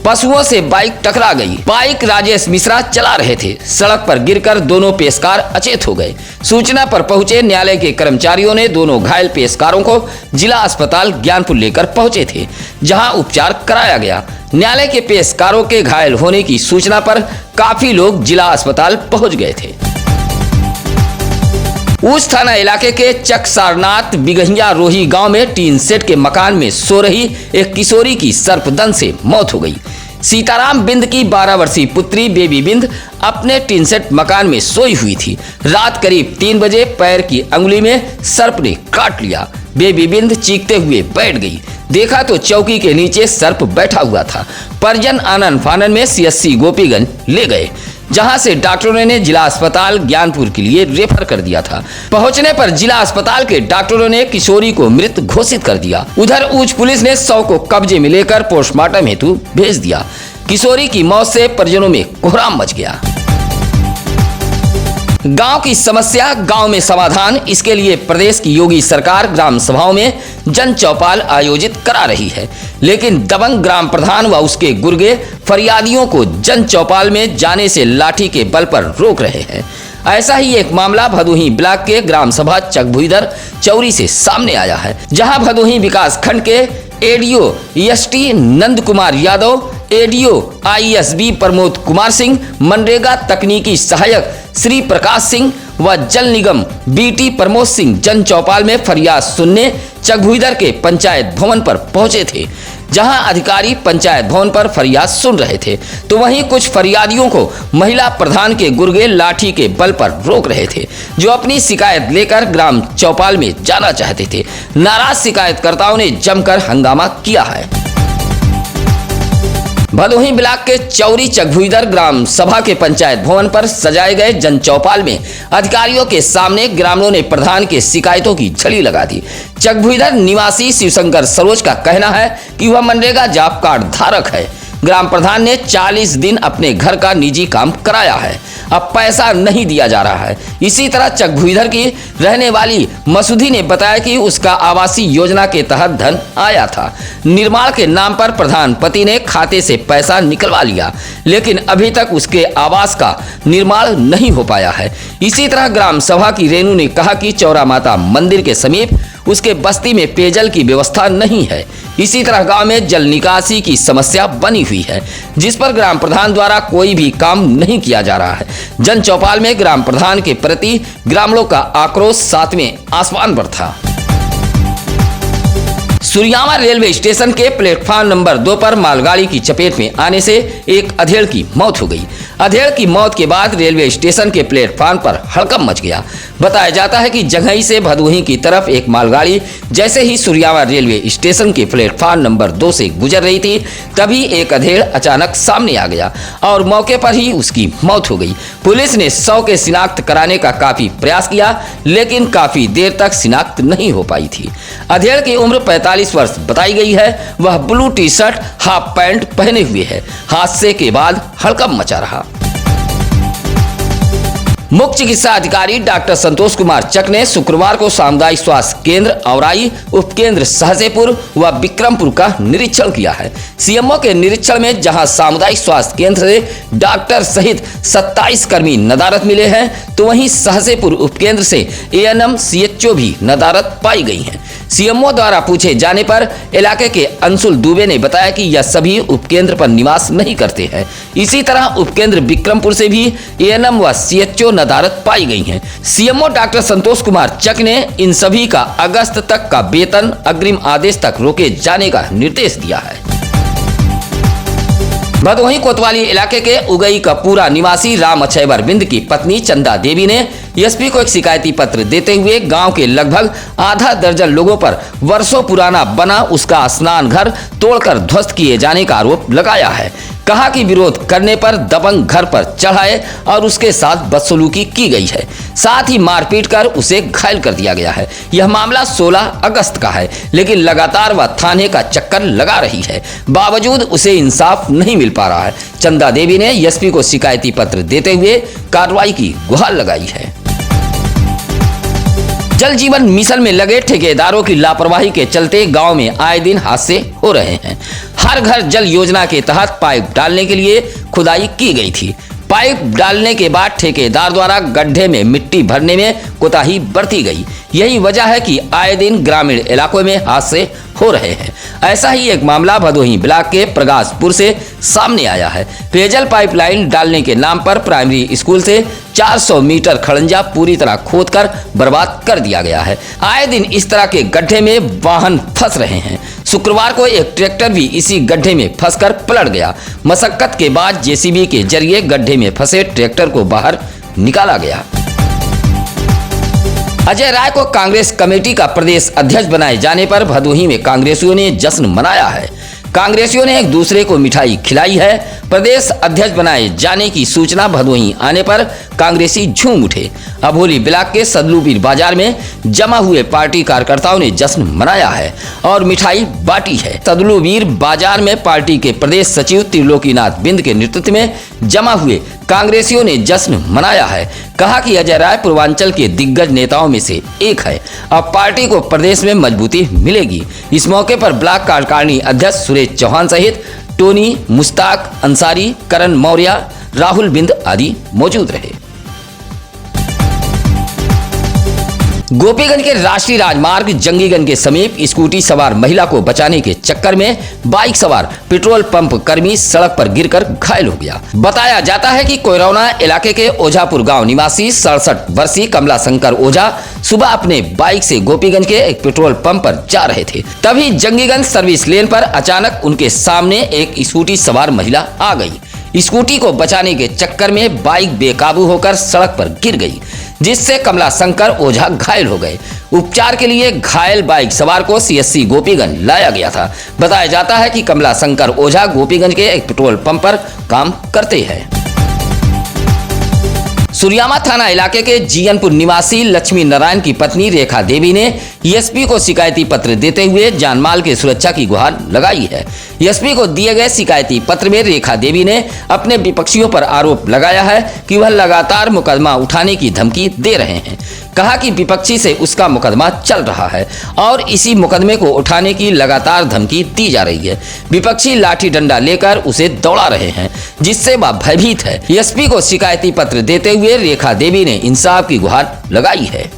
पशुओं से बाइक टकरा गई। बाइक राजेश मिश्रा चला रहे थे। सड़क पर गिरकर दोनों पेशकार अचेत हो गए। सूचना पर पहुंचे न्यायालय के कर्मचारियों ने दोनों घायल पेशकारों को जिला अस्पताल ज्ञानपुर लेकर पहुंचे थे, जहां उपचार कराया गया। न्यायालय के पेशकारों के घायल होने की सूचना पर काफी लोग जिला अस्पताल पहुंच गए थे। उस थाना इलाके के चक सारनाथ बिगहिया रोही गांव में टीन सेट के मकान में सो रही एक किशोरी की सर्पदंश से मौत हो गई। सीताराम बिंद की 12 वर्षीय पुत्री बेबी बिंद अपने टीन सेट मकान में सोई हुई थी। रात करीब 3 बजे पैर की अंगुली में सर्प ने काट लिया। बेबी बिंद चीखते हुए बैठ गई। देखा तो चौकी के नीचे सर्प बैठा हुआ था। परिजन आनन फानन में CSC गोपीगंज ले गए, जहां से डॉक्टरों ने जिला अस्पताल ज्ञानपुर के लिए रेफर कर दिया था। पहुंचने पर जिला अस्पताल के डॉक्टरों ने किशोरी को मृत घोषित कर दिया। उधर ऊंच पुलिस ने शव को कब्जे में लेकर पोस्टमार्टम हेतु भेज दिया। किशोरी की मौत से परिजनों में कोहराम मच गया। गांव की समस्या गांव में समाधान, इसके लिए प्रदेश की योगी सरकार ग्राम सभाओं में जन चौपाल आयोजित करा रही है, लेकिन दबंग ग्राम प्रधान व उसके गुर्गे फरियादियों को जन चौपाल में जाने से लाठी के बल पर रोक रहे हैं। ऐसा ही एक मामला भदोही ब्लॉक के ग्राम सभा चकभुईदर चौरी से सामने आया है, जहां भदोही विकास खंड के ADO EST Nand Kumar Yadav, ADO ISB Pramod Kumar Singh, MNREGA तकनीकी सहायक श्री प्रकाश सिंह व जल निगम BT प्रमोद सिंह जन चौपाल में फरियाद सुनने चकभुईदर के पंचायत भवन पर पहुंचे थे, जहां अधिकारी पंचायत भवन पर फरियाद सुन रहे थे, तो वहीं कुछ फरियादियों को महिला प्रधान के गुर्गे लाठी के बल पर रोक रहे थे, जो अपनी शिकायत लेकर ग्राम चौपाल में जाना चाहते थे। नाराज शिकायतकर्ताओं ने जमकर हंगामा किया है। भदोही ब्लॉक के चौरी चकभुईदर ग्राम सभा के पंचायत भवन पर सजाए गए जन चौपाल में अधिकारियों के सामने ग्रामीणों ने प्रधान के शिकायतों की झड़ी लगा दी। चकभुईदर निवासी शिवशंकर सरोज का कहना है कि वह मनरेगा जॉब कार्ड धारक है। ग्राम प्रधान ने 40 दिन अपने घर का निजी काम कराया है, अब पैसा नहीं दिया जा रहा है। इसी तरह चकभुईदर की रहने वाली मसूदी ने बताया कि उसका आवासीय योजना के तहत धन आया था। निर्माण के नाम पर प्रधान पति ने खाते से पैसा निकलवा लिया, लेकिन अभी तक उसके आवास का निर्माण नहीं हो पाया है। इसी तरह ग्राम सभा की रेणु ने कहा कि चौरा माता मंदिर के समीप उसके बस्ती में पेयजल की व्यवस्था नहीं है। इसी तरह गांव में जल निकासी की समस्या बनी हुई है, जिस पर ग्राम प्रधान द्वारा कोई भी काम नहीं किया जा रहा है। जन चौपाल में ग्राम प्रधान के प्रति ग्रामीणों का आक्रोश 7वें आसमान पर था। सुरियामा रेलवे स्टेशन के प्लेटफॉर्म नंबर 2 पर मालगाड़ी की चपेट में आने से एक अधेड़ की मौत हो गई। अधेड़ की मौत के बाद रेलवे स्टेशन के प्लेटफॉर्म पर हड़कंप मच गया। बताया जाता है कि जंघई से भदोही की तरफ एक मालगाड़ी जैसे ही सुरियामा रेलवे स्टेशन के प्लेटफॉर्म नंबर 2 से गुजर रही थी, तभी एक अधेड़ अचानक सामने आ गया और मौके पर ही उसकी मौत हो गई। पुलिस ने शव के शिनाख्त कराने का काफी प्रयास किया, लेकिन काफी देर तक शिनाख्त नहीं हो पाई थी। अधेड़ की उम्र 45 वर्ष बताई गई है। वह ब्लू टी-शर्ट हाफ पैंट पहने हुए है। हादसे के बाद हड़कंप मचा रहा। मुख्य चिकित्सा अधिकारी डॉक्टर संतोष कुमार चक ने शुक्रवार को सामुदायिक स्वास्थ्य केंद्र औराई, उपकेंद्र सहसेपुर व विक्रमपुर का निरीक्षण किया है। CMO के निरीक्षण में जहां सामुदायिक स्वास्थ्य केंद्र से डॉक्टर सहित 27 कर्मी नदारत मिले हैं, तो वहीं सहसेपुर उपकेंद्र से ANM CHO भी नदारत पाई गई हैं। CMO द्वारा पूछे जाने पर इलाके के अंशुल दुबे ने बताया कि यह सभी उपकेंद्र पर निवास नहीं करते हैं। इसी तरह उपकेंद्र विक्रमपुर से भी ANM व CHO नदारत पाई गई हैं। CMO डॉक्टर संतोष कुमार चक ने इन सभी का अगस्त तक का वेतन अग्रिम आदेश तक रोके जाने का निर्देश दिया है। भदोही कोतवाली इलाके के उगई का पूरा निवासी राम अक्षयवर बिंद की पत्नी चंदा देवी ने SP को एक शिकायती पत्र देते हुए गांव के लगभग आधा दर्जन लोगों पर वर्षों पुराना बना उसका स्नान घर तोड़कर ध्वस्त किए जाने का आरोप लगाया है। कहा कि विरोध करने पर दबंग घर पर चढ़ाए और उसके साथ बदसलूकी की गई है, साथ ही मारपीट कर उसे घायल कर दिया गया है। यह मामला 16 अगस्त का है, लेकिन लगातार वह थाने का चक्कर लगा रही है, बावजूद उसे इंसाफ नहीं मिल पा रहा है। चंदा देवी ने SP को शिकायती पत्र देते हुए कार्रवाई की गुहार लगाई है। जल जीवन मिशन में लगे ठेकेदारों की लापरवाही के चलते गांव में आए दिन हादसे हो रहे हैं। हर घर जल योजना के तहत पाइप डालने के लिए खुदाई की गई थी। पाइप डालने के बाद ठेकेदार द्वारा गड्ढे में मिट्टी भरने में कोताही बरती गई। यही वजह है कि आए दिन ग्रामीण इलाकों में हादसे हो रहे हैं। ऐसा ही एक मामला भदोही ब्लॉक के प्रकाशपुर से सामने आया है। पेयजल पाइपलाइन डालने के नाम पर प्राइमरी स्कूल से 400 मीटर खड़ंजा पूरी तरह खोदकर बर्बाद कर दिया गया है। आए दिन इस तरह के गड्ढे में वाहन फंस रहे हैं। शुक्रवार को एक ट्रैक्टर भी इसी गड्ढे में फंसकर पलट गया। मशक्कत के बाद जेसीबी के जरिए गड्ढे में फंसे ट्रैक्टर को बाहर निकाला गया। अजय राय को कांग्रेस कमेटी का प्रदेश अध्यक्ष बनाए जाने पर भदोही में कांग्रेसियों ने जश्न मनाया है। कांग्रेसियों ने एक दूसरे को मिठाई खिलाई है। प्रदेश अध्यक्ष बनाए जाने की सूचना भदोही आने पर कांग्रेसी झूम उठे। अभोली ब्लॉक के सदलूबीर बाजार में जमा हुए पार्टी कार्यकर्ताओं ने जश्न मनाया है और मिठाई बांटी है। सदलूबीर बाजार में पार्टी के प्रदेश सचिव त्रिलोकीनाथ बिंद के नेतृत्व में जमा हुए कांग्रेसियों ने जश्न मनाया है। कहा कि अजय राय पूर्वांचल के दिग्गज नेताओं में से एक है। अब पार्टी को प्रदेश में मजबूती मिलेगी। इस मौके पर ब्लॉक कार्यकारिणी अध्यक्ष सुरेश चौहान सहित टोनी, मुश्ताक अंसारी, करण मौर्य, राहुल बिंद आदि मौजूद रहे। गोपीगंज के राष्ट्रीय राजमार्ग जंगीगंज के समीप स्कूटी सवार महिला को बचाने के चक्कर में बाइक सवार पेट्रोल पंप कर्मी सड़क पर गिरकर घायल हो गया। बताया जाता है कि कोयरौना इलाके के ओझापुर गांव निवासी 67 वर्षीय कमला शंकर ओझा सुबह अपने बाइक से गोपीगंज के एक पेट्रोल पंप पर जा रहे थे। तभी जंगीगंज सर्विस लेन पर अचानक उनके सामने एक स्कूटी सवार महिला आ गई। स्कूटी को बचाने के चक्कर में बाइक बेकाबू होकर सड़क पर गिर गई, जिससे कमला शंकर ओझा घायल हो गए। उपचार के लिए घायल बाइक सवार को सीएससी गोपीगंज लाया गया था। बताया जाता है कि कमला शंकर ओझा गोपीगंज के एक पेट्रोल पंप पर काम करते हैं। सुरियामा थाना इलाके के जीयनपुर निवासी लक्ष्मी नारायण की पत्नी रेखा देवी ने एसपी को शिकायती पत्र देते हुए जानमाल की सुरक्षा की गुहार लगाई है। एसपी को दिए गए शिकायती पत्र में रेखा देवी ने अपने विपक्षियों पर आरोप लगाया है कि वह लगातार मुकदमा उठाने की धमकी दे रहे हैं। कहा कि विपक्षी से उसका मुकदमा चल रहा है और इसी मुकदमे को उठाने की लगातार धमकी दी जा रही है। विपक्षी लाठी डंडा लेकर उसे दौड़ा रहे हैं, जिससे वह भयभीत है। एसपी को शिकायती पत्र देते हुए रेखा देवी ने इंसाफ की गुहार लगाई है।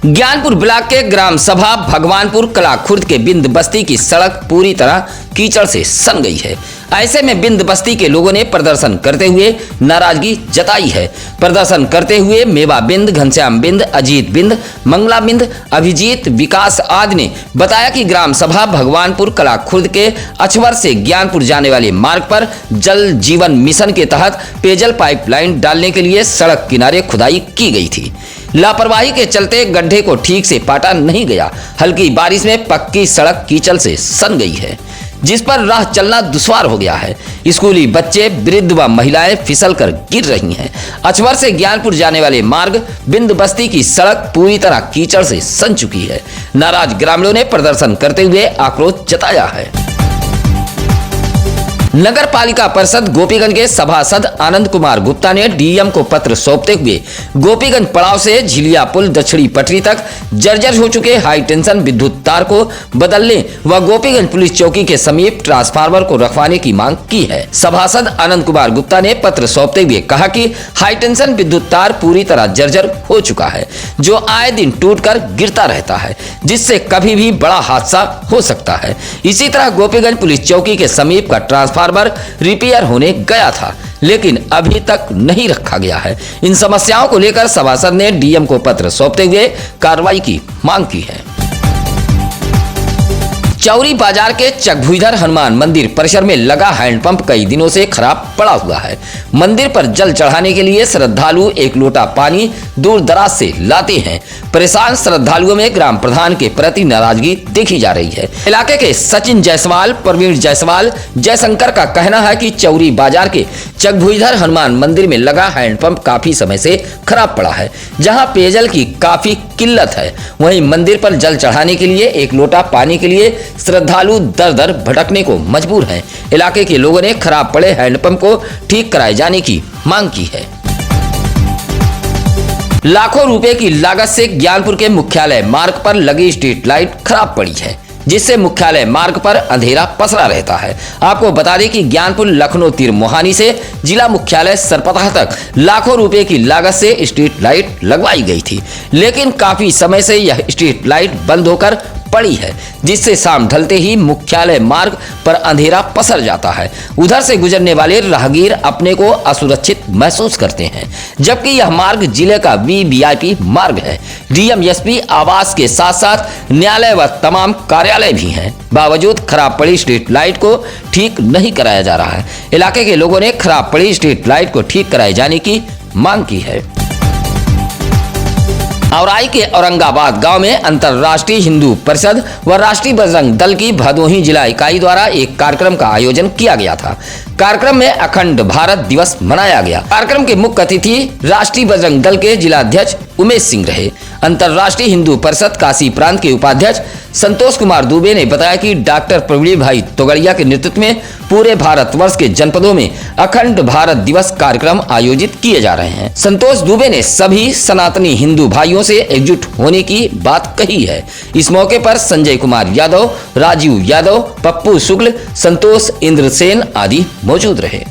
ज्ञानपुर ब्लॉक के ग्राम सभा भगवानपुर कला खुर्द के बिंद बस्ती की सड़क पूरी तरह कीचड़ से सन गई है। ऐसे में बिंद बस्ती के लोगों ने प्रदर्शन करते हुए नाराजगी जताई है। प्रदर्शन करते हुए मेवा बिंद, घनश्याम बिंद, अजीत बिंद, मंगला बिंद, अभिजीत, विकास आदि ने बताया कि ग्राम सभा भगवानपुर कला खुर्द के अछवर से ज्ञानपुर जाने वाले मार्ग पर जल जीवन मिशन के तहत पेयजल पाइपलाइन डालने के लिए सड़क किनारे खुदाई की गई थी। लापरवाही के चलते गड्ढे को ठीक से पाटा नहीं गया। हल्की बारिश में पक्की सड़क कीचड़ से सन गई है, जिस पर राह चलना दुश्वार हो गया है। स्कूली बच्चे, वृद्ध व महिलाएं फिसल कर गिर रही हैं। अछवर से ज्ञानपुर जाने वाले मार्ग बिंद बस्ती की सड़क पूरी तरह कीचड़ से सन चुकी है। नाराज ग्रामीणों ने प्रदर्शन करते हुए आक्रोश जताया है। नगर पालिका परिषद गोपीगंज के सभासद आनंद कुमार गुप्ता ने डीएम को पत्र सौंपते हुए गोपीगंज पड़ाव से झिलिया पुल दक्षिणी पटरी तक जर्जर हो चुके हाई टेंशन विद्युत तार को बदलने व गोपीगंज पुलिस चौकी के समीप ट्रांसफार्मर को रखवाने की मांग की है। सभासद आनंद कुमार गुप्ता ने पत्र सौंपते हुए कहा कि हाई टेंशन विद्युत तार पूरी तरह जर्जर हो चुका है, जो आए दिन टूटकर गिरता रहता है, जिससे कभी भी बड़ा हादसा हो सकता है। इसी तरह गोपीगंज पुलिस चौकी के समीप का ट्रांसफार्मर रिपेयर होने गया था, लेकिन अभी तक नहीं रखा गया है। इन समस्याओं को लेकर सभासद ने डीएम को पत्र सौंपते हुए कार्रवाई की मांग की है। चौरी बाजार के चकभुईधर हनुमान मंदिर परिसर में लगा हैंडपंप कई दिनों से खराब पड़ा हुआ है। मंदिर पर जल चढ़ाने के लिए श्रद्धालु एक लोटा पानी दूर दराज से लाते हैं। परेशान श्रद्धालुओं में ग्राम प्रधान के प्रति नाराजगी देखी जा रही है। इलाके के सचिन जायसवाल, प्रवीण जायसवाल, जयशंकर का कहना है कि चौरी बाजार के चकभुईधर हनुमान मंदिर में लगा हैंडपंप काफी समय से खराब पड़ा है, जहां पेयजल की काफी किल्लत है। वहीं मंदिर पर जल चढ़ाने के लिए एक लोटा पानी के लिए श्रद्धालु दर दर भटकने को मजबूर हैं। इलाके के लोगों ने खराब पड़े हैंडपंप को ठीक कराए जाने की मांग की है। लाखों रुपए की लागत से ज्ञानपुर के मुख्यालय मार्ग पर लगी स्ट्रीट लाइट खराब पड़ी है, जिससे मुख्यालय मार्ग पर अंधेरा पसरा रहता है। आपको बता दें कि ज्ञानपुर लखनऊ तीर मोहानी से जिला मुख्यालय सरपतह तक लाखों रुपए की लागत से स्ट्रीट लाइट लगवाई गई थी, लेकिन काफी समय से यह स्ट्रीट लाइट बंद होकर पड़ी है, जिससे शाम ढलते ही मुख्यालय मार्ग पर अंधेरा पसर जाता है। उधर से गुजरने वाले राहगीर अपने को असुरक्षित महसूस करते हैं, जबकि यह मार्ग जिले का वीवीआईपी मार्ग है। डीएम एसपी आवास के साथ साथ न्यायालय व तमाम कार्यालय भी हैं। बावजूद खराब पड़ी स्ट्रीट लाइट को ठीक नहीं कराया जा रहा है। इलाके के लोगों ने खराब पड़ी स्ट्रीट लाइट को ठीक कराए जाने की मांग की है। औराई के औरंगाबाद गांव में अंतर्राष्ट्रीय हिंदू परिषद व राष्ट्रीय बजरंग दल की भदोही जिला इकाई द्वारा एक कार्यक्रम का आयोजन किया गया था। कार्यक्रम में अखंड भारत दिवस मनाया गया। कार्यक्रम के मुख्य अतिथि राष्ट्रीय बजरंग दल के जिला अध्यक्ष उमेश सिंह रहे। अंतर्राष्ट्रीय हिंदू परिषद काशी प्रांत के उपाध्यक्ष संतोष कुमार दुबे ने बताया कि डॉक्टर प्रवीण भाई तोगड़िया के नेतृत्व में पूरे भारतवर्ष के जनपदों में अखंड भारत दिवस कार्यक्रम आयोजित किए जा रहे हैं। संतोष दुबे ने सभी सनातनी हिंदू भाइयों से एकजुट होने की बात कही है। इस मौके पर संजय कुमार यादव, राजीव यादव, पप्पू शुक्ल, संतोष इंद्रसेन आदि मौजूद रहे।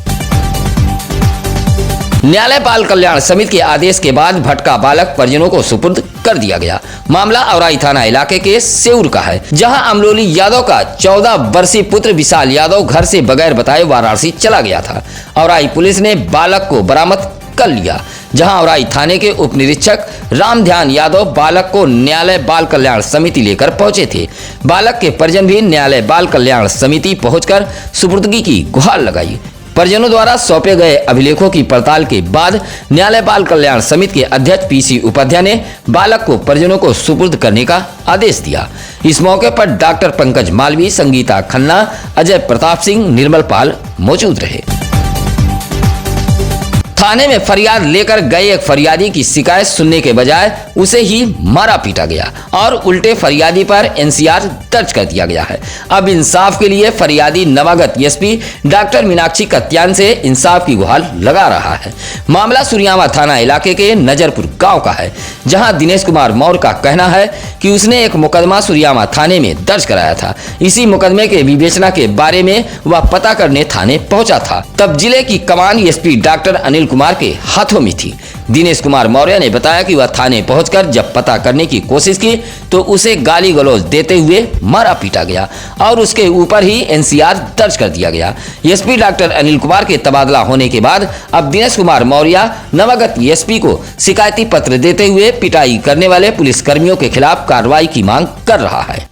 न्यायालय बाल कल्याण समिति के आदेश के बाद भटका बालक परिजनों को सुपुर्द कर दिया गया। मामला औराई थाना इलाके के सेऊर का है, जहां अमलोली यादव का 14 वर्षीय पुत्र विशाल यादव घर से बगैर बताए वाराणसी चला गया था। औराई पुलिस ने बालक को बरामद कर लिया, जहां औराई थाने के उप निरीक्षक राम ध्यान यादव बालक को न्यायालय बाल कल्याण समिति लेकर पहुंचे थे। बालक के परिजन भी न्यायालय बाल कल्याण समिति पहुंचकर सुपुर्दगी की गुहार लगाई। परिजनों द्वारा सौंपे गए अभिलेखों की पड़ताल के बाद न्यायालय बाल कल्याण समिति के अध्यक्ष पीसी उपाध्याय ने बालक को परिजनों को सुपुर्द करने का आदेश दिया। इस मौके पर डॉक्टर पंकज मालवी, संगीता खन्ना, अजय प्रताप सिंह, निर्मल पाल मौजूद रहे। थाने में फरियाद लेकर गए एक फरियादी की शिकायत सुनने के बजाय उसे ही मारा पीटा गया और उल्टे फरियादी पर एनसीआर दर्ज कर दिया गया है। अब इंसाफ के लिए फरियादी नवागत एसपी डॉक्टर मीनाक्षी कत्यान से इंसाफ की गुहार लगा रहा है। मामला सुरियामा थाना इलाके के नजरपुर गांव का है, जहां दिनेश कुमार मौर्य का कहना है कि उसने एक मुकदमा सुरियामा थाने में दर्ज कराया था। इसी मुकदमे के विवेचना के बारे में वह पता करने थाने पहुंचा था। तब जिले की कमान एसपी डॉक्टर अनिल कुमार के हाथों में थी। दिनेश कुमार मौर्य ने बताया कि वह थाने पहुंचकर जब पता करने की कोशिश की तो उसे गाली गलौज देते हुए मारा पीटा गया और उसके ऊपर ही एनसीआर दर्ज कर दिया गया। एसपी डॉक्टर अनिल कुमार के तबादला होने के बाद अब दिनेश कुमार मौर्य नवागत एसपी को शिकायती पत्र देते हुए पिटाई करने वाले पुलिस कर्मियों के खिलाफ कार्रवाई की मांग कर रहा है।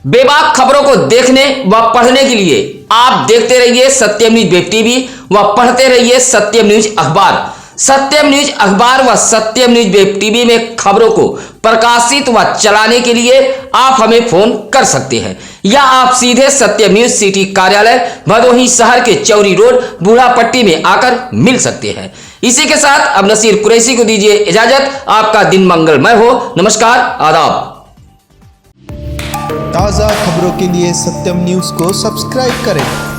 बेबाक खबरों को देखने व पढ़ने के लिए आप देखते रहिए सत्यम न्यूज वेब टीवी व पढ़ते रहिए सत्यम न्यूज अखबार। सत्यम न्यूज अखबार व सत्यम न्यूज वेब टीवी में खबरों को प्रकाशित व चलाने के लिए आप हमें फोन कर सकते हैं या आप सीधे सत्यम न्यूज सिटी कार्यालय भदोही शहर के चौरी रोड बूढ़ापट्टी में आकर मिल सकते हैं। इसी के साथ अब नसीर कुरैशी को दीजिए इजाजत। आपका दिन मंगलमय हो। नमस्कार, आदाब। ताज़ा खबरों के लिए सत्यम न्यूज़ को सब्सक्राइब करें।